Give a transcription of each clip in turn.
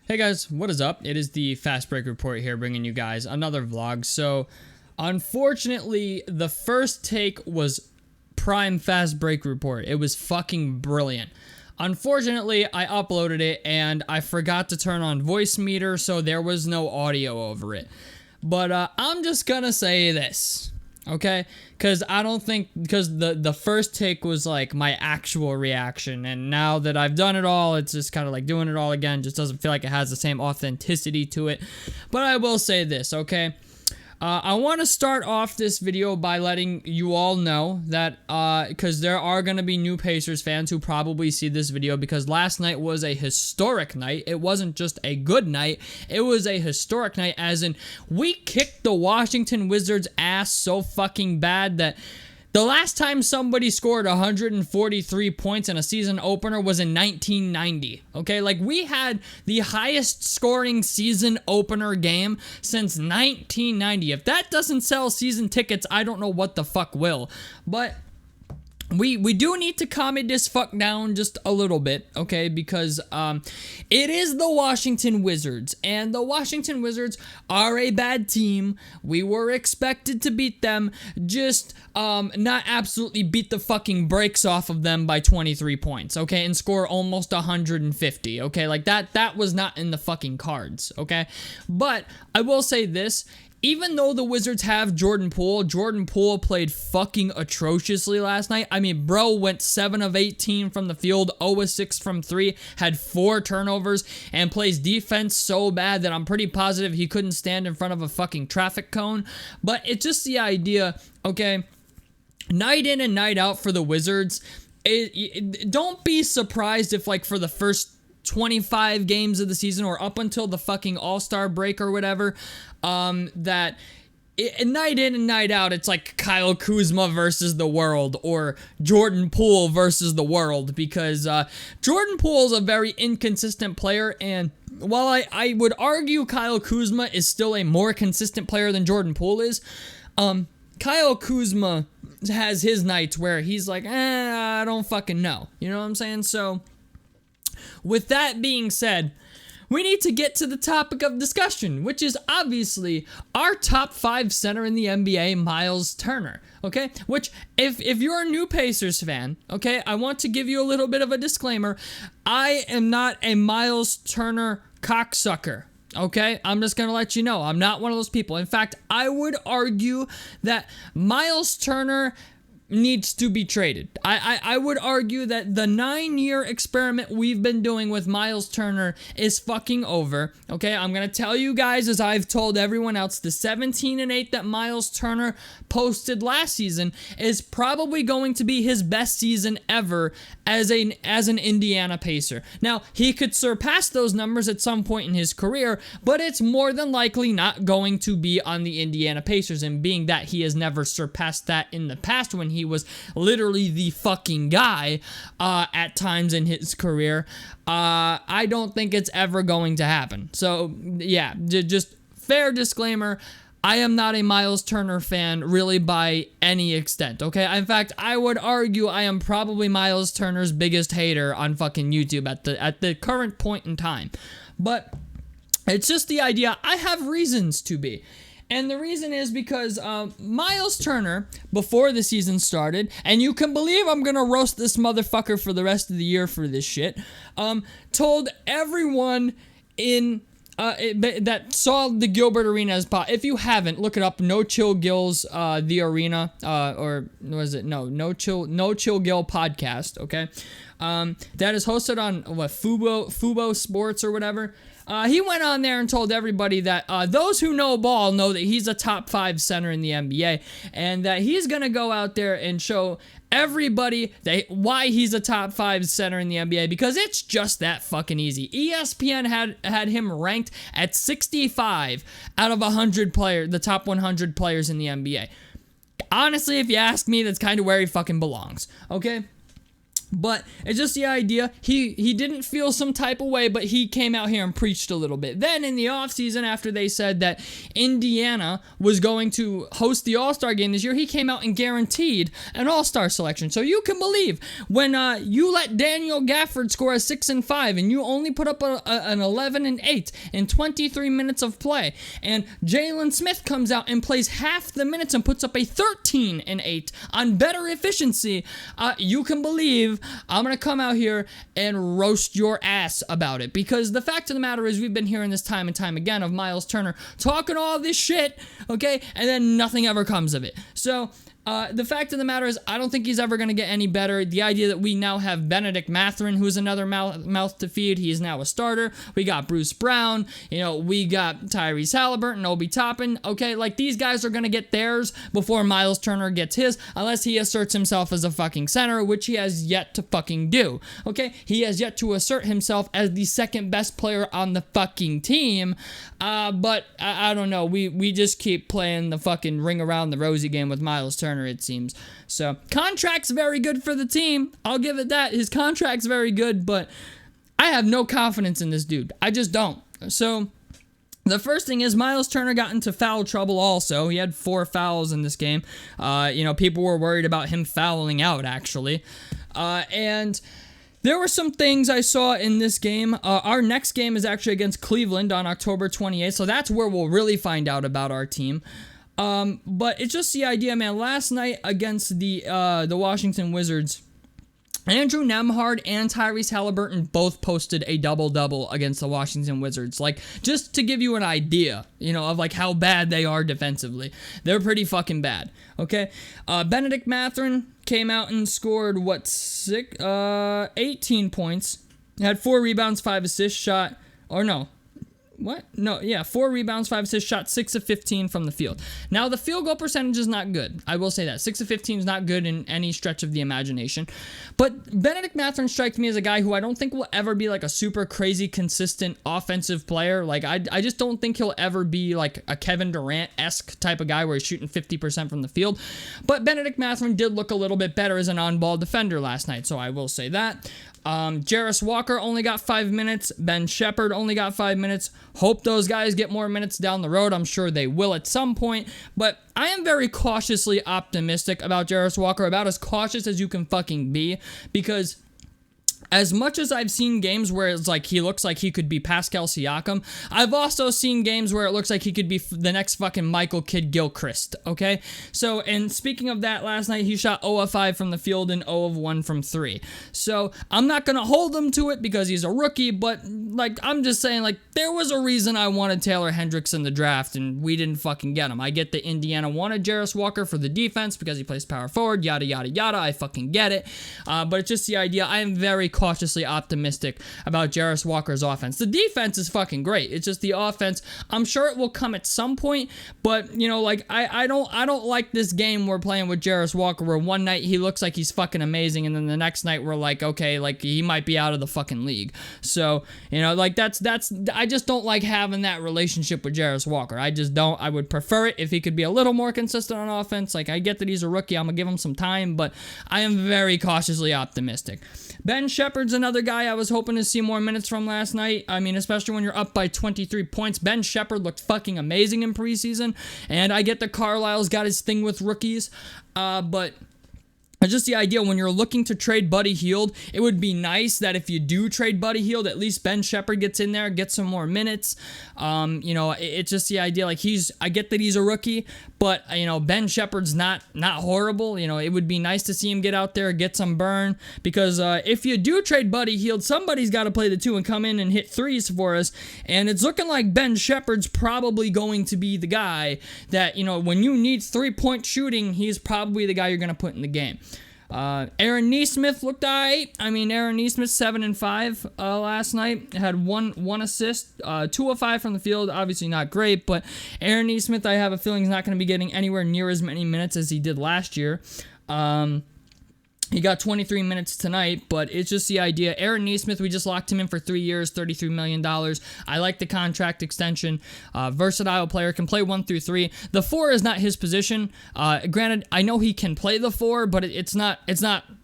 Hey guys, what is up? It is the Fast Break Report here, bringing you guys another vlog. So, unfortunately, the first take was prime Fast Break Report. It was fucking brilliant. Unfortunately, I uploaded it and I forgot to turn on voice meter, so there was no audio over it. But I'm just gonna say this. Okay, because the first take was like my actual reaction, and now that I've done it all, it's just kind of like doing it all again. Just doesn't feel like it has the same authenticity to it. But I will say this, okay? I want to start off this video by letting you all know that, because there are going to be new Pacers fans who probably see this video, because last night was a historic night. It wasn't just a good night, it was a historic night, as in, we kicked the Washington Wizards' ass so fucking bad that the last time somebody scored 143 points in a season opener was in 1990, okay? Like, we had the highest scoring season opener game since 1990. If that doesn't sell season tickets, I don't know what the fuck will. But we do need to calm it this fuck down just a little bit, okay? Because it is the Washington Wizards, and the Washington Wizards are a bad team. We were expected to beat them, just not absolutely beat the fucking brakes off of them by 23 points, okay? And score almost 150, okay? Like, that was not in the fucking cards, okay? But I will say this. Even though the Wizards have Jordan Poole played fucking atrociously last night. I mean, bro went 7 of 18 from the field, 0 of 6 from 3, had 4 turnovers, and plays defense so bad that I'm pretty positive he couldn't stand in front of a fucking traffic cone. But it's just the idea, okay, night in and night out for the Wizards. Don't be surprised if, like, for the first 25 games of the season, or up until the fucking All-Star break or whatever, that night in and night out, it's like Kyle Kuzma versus the world, or Jordan Poole versus the world, because Jordan Poole is a very inconsistent player, and while I would argue Kyle Kuzma is still a more consistent player than Jordan Poole is, Kyle Kuzma has his nights where he's like, I don't fucking know, you know what I'm saying? So, with that being said, we need to get to the topic of discussion, which is obviously our top 5 center in the NBA, Myles Turner, okay? Which, if you're a new Pacers fan, okay, I want to give you a little bit of a disclaimer. I am not a Myles Turner cocksucker, okay? I'm just going to let you know. I'm not one of those people. In fact, I would argue that Myles Turner needs to be traded. I would argue that the 9-year experiment we've been doing with Myles Turner is fucking over, okay? I'm going to tell you guys, as I've told everyone else, the 17-8 that Myles Turner posted last season is probably going to be his best season ever as an Indiana Pacer. Now, he could surpass those numbers at some point in his career, but it's more than likely not going to be on the Indiana Pacers, and being that he has never surpassed that in the past when he was literally the fucking guy at times in his career, I don't think it's ever going to happen. So, yeah, just fair disclaimer, I am not a Myles Turner fan really by any extent, okay? In fact, I would argue I am probably Myles Turner's biggest hater on fucking YouTube at the current point in time. But it's just the idea, I have reasons to be. And the reason is because Myles Turner, before the season started, and you can believe I'm going to roast this motherfucker for the rest of the year for this shit, told everyone that saw the Gilbert Arena as if you haven't, look it up. No Chill Gill's The Arena, or was it No Chill Gill podcast, okay? That is hosted on Fubo Sports or whatever. He went on there and told everybody that those who know ball know that he's a top 5 center in the NBA, and that he's gonna go out there and show everybody why he's a top 5 center in the NBA, because it's just that fucking easy. ESPN had him ranked at 65 out of 100 players, the top 100 players in the NBA. Honestly, if you ask me, that's kind of where he fucking belongs, okay? But it's just the idea. He didn't feel some type of way, but he came out here and preached a little bit. Then in the offseason, after they said that Indiana was going to host the All-Star game this year, he came out and guaranteed an All-Star selection. So you can believe when you let Daniel Gafford score a 6 and 5 and you only put up an 11 and 8 in 23 minutes of play, and Jalen Smith comes out and plays half the minutes and puts up a 13 and 8 on better efficiency, you can believe I'm going to come out here and roast your ass about it. Because the fact of the matter is, we've been hearing this time and time again of Myles Turner talking all this shit, okay, and then nothing ever comes of it. So the fact of the matter is, I don't think he's ever going to get any better. The idea that we now have Benedict Mathurin, who's another mouth to feed. He is now a starter. We got Bruce Brown. We got Tyrese Halliburton, Obi Toppin. Okay, like, these guys are going to get theirs before Myles Turner gets his, unless he asserts himself as a fucking center, which he has yet to fucking do. Okay, he has yet to assert himself as the second best player on the fucking team. But I don't know. We just keep playing the fucking ring around the rosy game with Myles Turner, it seems. So, contract's very good for the team. I'll give it that. His contract's very good, but I have no confidence in this dude. I just don't. So, the first thing is, Myles Turner got into foul trouble also. He had 4 fouls in this game. People were worried about him fouling out, actually. And there were some things I saw in this game. Our next game is actually against Cleveland on October 28th, so that's where we'll really find out about our team. But it's just the idea, man. Last night against the Washington Wizards, Andrew Nembhard and Tyrese Halliburton both posted a double-double against the Washington Wizards. Like, just to give you an idea, of like how bad they are defensively. They're pretty fucking bad, okay? Benedict Mathurin came out and scored, 18 points. Had 4 rebounds, 5 assists, 4 rebounds, 5 assists, shot 6 of 15 from the field. Now, the field goal percentage is not good. I will say that. 6 of 15 is not good in any stretch of the imagination. But Benedict Mathurin strikes me as a guy who I don't think will ever be like a super crazy, consistent offensive player. Like, I just don't think he'll ever be like a Kevin Durant-esque type of guy where he's shooting 50% from the field. But Benedict Mathurin did look a little bit better as an on-ball defender last night, so I will say that. Jarris Walker only got 5 minutes. Ben Shepherd only got 5 minutes. Hope those guys get more minutes down the road. I'm sure they will at some point. But I am very cautiously optimistic about Jarris Walker, about as cautious as you can fucking be, because as much as I've seen games where it's like he looks like he could be Pascal Siakam, I've also seen games where it looks like he could be the next fucking Michael Kidd-Gilchrist, okay? So, and speaking of that, last night he shot 0 of 5 from the field and 0 of 1 from 3. So, I'm not going to hold him to it because he's a rookie, but, like, I'm just saying, like, there was a reason I wanted Taylor Hendricks in the draft and we didn't fucking get him. I get that Indiana wanted Jarris Walker for the defense because he plays power forward, yada, yada, yada. I fucking get it. But it's just the idea. I am very cautiously optimistic about Jarris Walker's offense. The defense is fucking great. It's just the offense. I'm sure it will come at some point, but I don't like this game we're playing with Jarris Walker where one night he looks like he's fucking amazing and then the next night we're like, okay, like he might be out of the fucking league. So, that's I just don't like having that relationship with Jarris Walker. I just don't. I would prefer it if he could be a little more consistent on offense. Like, I get that he's a rookie. I'm gonna give him some time, but I am very cautiously optimistic. Ben Shepherd's another guy I was hoping to see more minutes from last night. I mean, especially when you're up by 23 points. Ben Shepherd looked fucking amazing in preseason, and I get that Carlisle's got his thing with rookies, but just the idea when you're looking to trade Buddy Hield, it would be nice that if you do trade Buddy Hield, at least Ben Shepherd gets in there, gets some more minutes. It's just the idea. Like, I get that he's a rookie, but Ben Shepherd's not horrible. It would be nice to see him get out there, get some burn, because if you do trade Buddy Hield, somebody's got to play the 2 and come in and hit threes for us. And it's looking like Ben Shepherd's probably going to be the guy that when you need 3-point shooting, he's probably the guy you're going to put in the game. Aaron Nesmith looked alright. I mean, Aaron Nesmith 7 and 5 last night. Had one assist, 2 of 5 from the field. Obviously not great, but Aaron Nesmith, I have a feeling, is not going to be getting anywhere near as many minutes as he did last year. He got 23 minutes tonight, but it's just the idea. Aaron Nesmith, we just locked him in for 3 years, $33 million. I like the contract extension. Versatile player, can play 1 through 3. The 4 is not his position. Granted, I know he can play the 4, but it's not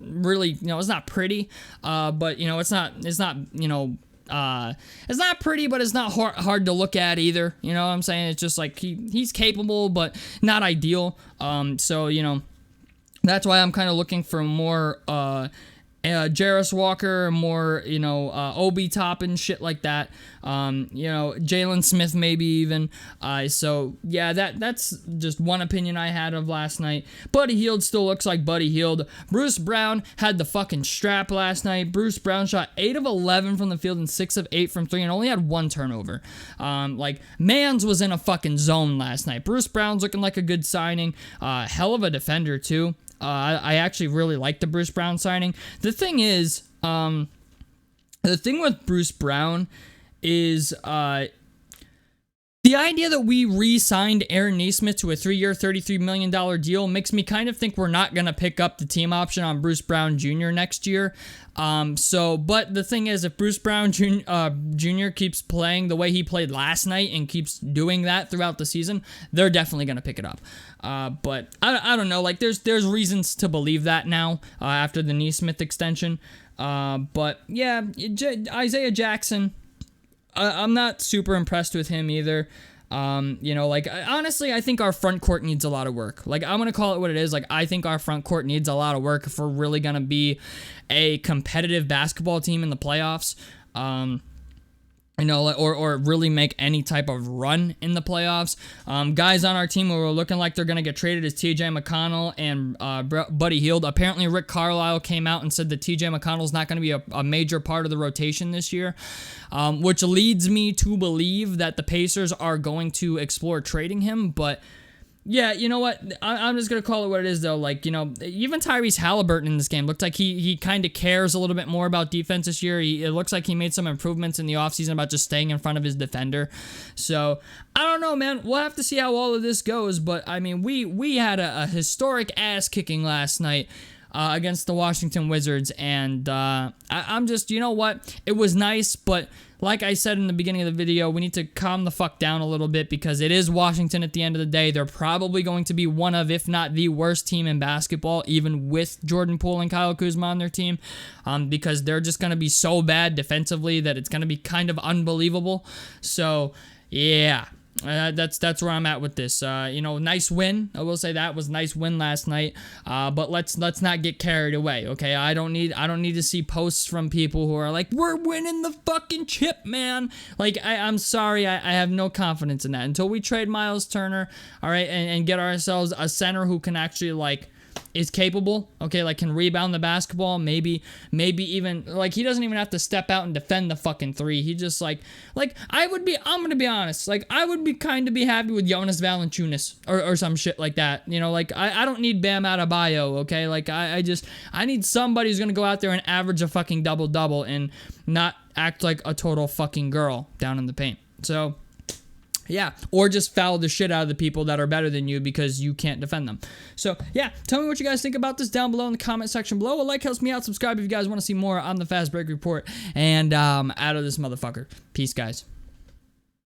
really, it's not pretty, but it's not it's not pretty, but it's not hard to look at either. You know what I'm saying? It's just like he's capable, but not ideal. So that's why I'm kind of looking for more Jarris Walker, more Obi Toppin, shit like that. Jalen Smith maybe even. So yeah, that's just one opinion I had of last night. Buddy Hield still looks like Buddy Hield. Bruce Brown had the fucking strap last night. Bruce Brown shot 8 of 11 from the field and 6 of 8 from 3 and only had 1 turnover. Mans was in a fucking zone last night. Bruce Brown's looking like a good signing. Hell of a defender too. I actually really like the Bruce Brown signing. The thing is, the thing with Bruce Brown is the idea that we re-signed Aaron Nesmith to a 3-year, $33 million deal makes me kind of think we're not going to pick up the team option on Bruce Brown Jr. next year. But the thing is, if Bruce Brown Jr. keeps playing the way he played last night and keeps doing that throughout the season, they're definitely going to pick it up. But I don't know, there's reasons to believe that now, after the Nesmith extension. But yeah, Isaiah Jackson, I'm not super impressed with him either. Honestly, I think our front court needs a lot of work. I'm going to call it what it is. I think our front court needs a lot of work if we're really going to be a competitive basketball team in the playoffs. Or really make any type of run in the playoffs. Guys on our team who are looking like they're going to get traded is TJ McConnell and Buddy Hield. Apparently, Rick Carlisle came out and said that TJ McConnell's not going to be a major part of the rotation this year, which leads me to believe that the Pacers are going to explore trading him. But yeah, you know what? I'm just going to call it what it is, though. Even Tyrese Halliburton in this game looked like he kind of cares a little bit more about defense this year. It looks like he made some improvements in the offseason about just staying in front of his defender. So, I don't know, man. We'll have to see how all of this goes. But, I mean, we had a historic ass-kicking last night against the Washington Wizards. And I'm just, you know what? It was nice, but like I said in the beginning of the video, we need to calm the fuck down a little bit because it is Washington at the end of the day. They're probably going to be one of, if not the worst team in basketball, even with Jordan Poole and Kyle Kuzma on their team, because they're just going to be so bad defensively that it's going to be kind of unbelievable. So, yeah. That's where I'm at with this. Nice win. I will say that was a nice win last night. But let's not get carried away, okay? I don't need to see posts from people who are like, we're winning the fucking chip, man. I'm sorry, I have no confidence in that until we trade Myles Turner, all right, and get ourselves a center who can actually is capable, okay, can rebound the basketball, maybe even, he doesn't even have to step out and defend the fucking three. He just, I'm gonna be honest, I would be kind of be happy with Jonas Valanciunas or some shit like that, I don't need Bam Adebayo, okay, I need somebody who's gonna go out there and average a fucking double-double and not act like a total fucking girl down in the paint. So, yeah, or just foul the shit out of the people that are better than you because you can't defend them. So, yeah, tell me what you guys think about this down below in the comment section below. A like helps me out. Subscribe if you guys want to see more on the Fast Break Report. And out of this motherfucker. Peace, guys.